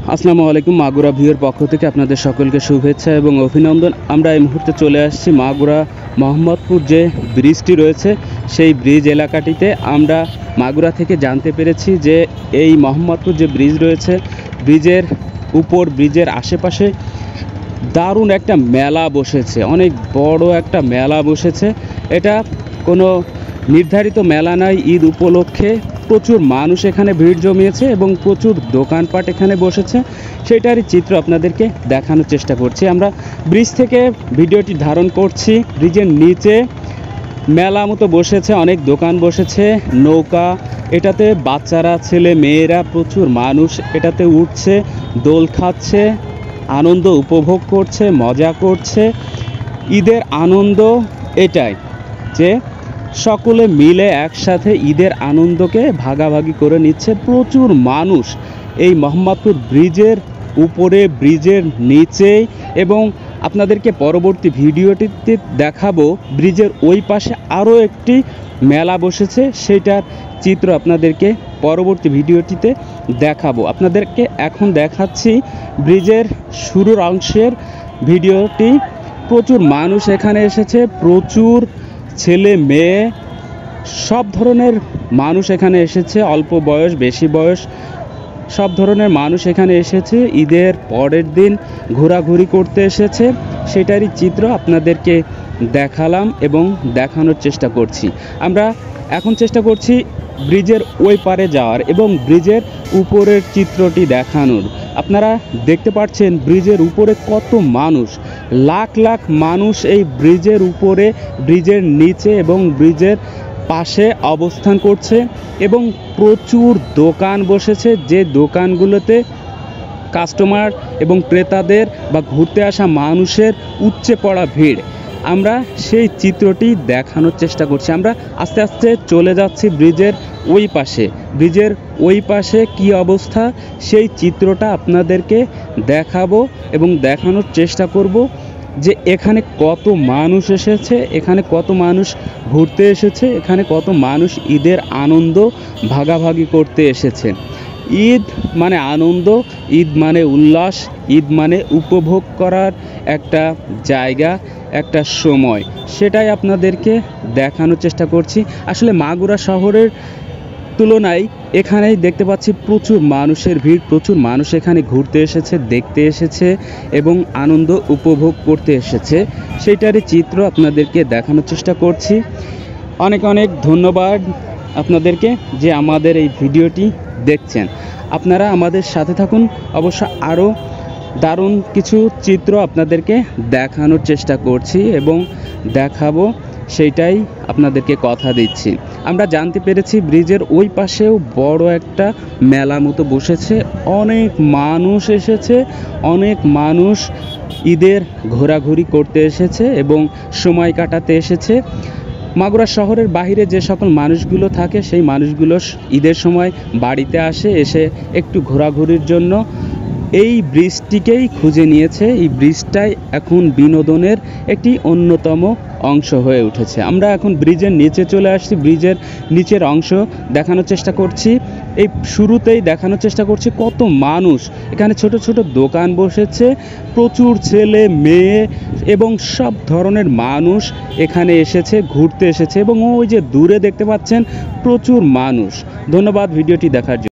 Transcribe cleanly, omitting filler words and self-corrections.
আসসালামু আলাইকুম। মাগুরা ভিউয়ের পক্ষ থেকে আপনাদের সকলকে শুভেচ্ছা এবং অভিনন্দন। আমরা এই মুহূর্তে চলে আসছি মাগুরা মোহাম্মদপুর যে ব্রিজটি রয়েছে সেই ব্রিজ এলাকাটিতে। আমরা মাগুরা থেকে জানতে পেরেছি যে এই মোহাম্মদপুর যে ব্রিজ রয়েছে, ব্রিজের উপর, ব্রিজের আশেপাশে দারুণ একটা মেলা বসেছে, অনেক বড় একটা মেলা বসেছে। এটা কোনো নির্ধারিত মেলা নয়, ঈদ উপলক্ষে প্রচুর মানুষ এখানে ভিড় জমিয়েছে এবং প্রচুর দোকানপাট এখানে বসেছে। সেটারই চিত্র আপনাদেরকে দেখানোর চেষ্টা করছি। আমরা ব্রিজ থেকে ভিডিওটি ধারণ করছি। ব্রিজের নিচে মেলা মতো বসেছে, অনেক দোকান বসেছে, নৌকা, এটাতে বাচ্চারা, ছেলে মেয়েরা, প্রচুর মানুষ এটাতে উঠছে, দোল খাচ্ছে, আনন্দ উপভোগ করছে, মজা করছে। ঈদের আনন্দ এটাই যে সকলে মিলে একসাথে ঈদের আনন্দকে ভাগাভাগি করে নিচ্ছে। প্রচুর মানুষ এই মোহাম্মদপুর ব্রিজের উপরে, ব্রিজের নিচে, এবং আপনাদেরকে পরবর্তী ভিডিওটিতে দেখাবো ব্রিজের ওই পাশে আরও একটি মেলা বসেছে, সেটার চিত্র আপনাদেরকে পরবর্তী ভিডিওটিতে দেখাবো। আপনাদেরকে এখন দেখাচ্ছি ব্রিজের শুরুর অংশের ভিডিওটি। প্রচুর মানুষ এখানে এসেছে, প্রচুর ছেলে মেয়ে, সব ধরনের মানুষ এখানে এসেছে, অল্প বয়স, বেশি বয়স, সব ধরনের মানুষ এখানে এসেছে। ঈদের পরের দিন ঘোরাঘুরি করতে এসেছে, সেটারই চিত্র আপনাদেরকে দেখালাম এবং দেখানোর চেষ্টা করছি। আমরা এখন চেষ্টা করছি ব্রিজের ওই পারে যাওয়ার এবং ব্রিজের উপরের চিত্রটি দেখানোর। আপনারা দেখতে পাচ্ছেন ব্রিজের উপরে কত মানুষ, লাখ লাখ মানুষ এই ব্রিজের উপরে, ব্রিজের নিচে এবং ব্রিজের পাশে অবস্থান করছে এবং প্রচুর দোকান বসেছে, যে দোকানগুলোতে কাস্টমার এবং ক্রেতাদের বা ঘুরতে আসা মানুষের উপচে পড়া ভিড়। আমরা সেই চিত্রটি দেখানোর চেষ্টা করছি। আমরা আস্তে আস্তে চলে যাচ্ছি ব্রিজের ওই পাশে। ব্রিজের ওই পাশে কি অবস্থা সেই চিত্রটা আপনাদেরকে দেখাবো এবং দেখানোর চেষ্টা করব যে এখানে কত মানুষ এসেছে, এখানে কত মানুষ ঘুরতে এসেছে, এখানে কত মানুষ ঈদের আনন্দ ভাগাভাগি করতে এসেছে। ঈদ মানে আনন্দ, ঈদ মানে উল্লাস, ঈদ মানে উপভোগ করার একটা জায়গা, একটা সময়, সেটাই আপনাদেরকে দেখানোর চেষ্টা করছি। আসলে মাগুরা শহরের তুলনায় এখানেই দেখতে পাচ্ছি প্রচুর মানুষের ভিড়, প্রচুর মানুষ এখানে ঘুরতে এসেছে, দেখতে এসেছে এবং আনন্দ উপভোগ করতে এসেছে। সেইটারই চিত্র আপনাদেরকে দেখানোর চেষ্টা করছি। অনেক অনেক ধন্যবাদ আপনাদেরকে যে আমাদের এই ভিডিওটি দেখছেন। আপনারা আমাদের সাথে থাকুন, অবশ্য আরও দারুণ কিছু চিত্র আপনাদেরকে দেখানোর চেষ্টা করছি এবং দেখাবো, সেইটাই আপনাদেরকে কথা দিচ্ছি। আমরা জানতে পেরেছি ব্রিজের ওই পাশেও বড় একটা মেলা মতো বসেছে, অনেক মানুষ এসেছে, অনেক মানুষ ঈদের ঘোরাঘুরি করতে এসেছে এবং সময় কাটাতে এসেছে। মাগুরা শহরের বাইরে যে সকল মানুষগুলো থাকে সেই মানুষগুলো ঈদের সময় বাড়িতে আসে, এসে একটু ঘোরাঘুরির জন্য এই ব্রিজটিকেই খুঁজে নিয়েছে। এই ব্রিজটাই এখন বিনোদনের একটি অন্যতম অংশ হয়ে উঠেছে। আমরা এখন ব্রিজের নিচে চলে আসছি, ব্রিজের নিচের অংশ দেখানোর চেষ্টা করছি। এই শুরুতেই দেখানোর চেষ্টা করছি কত মানুষ এখানে, ছোট ছোট দোকান বসেছে, প্রচুর ছেলে মেয়ে এবং সব ধরনের মানুষ এখানে এসেছে, ঘুরতে এসেছে এবং ওই যে দূরে দেখতে পাচ্ছেন প্রচুর মানুষ। ধন্যবাদ ভিডিওটি দেখার জন্য।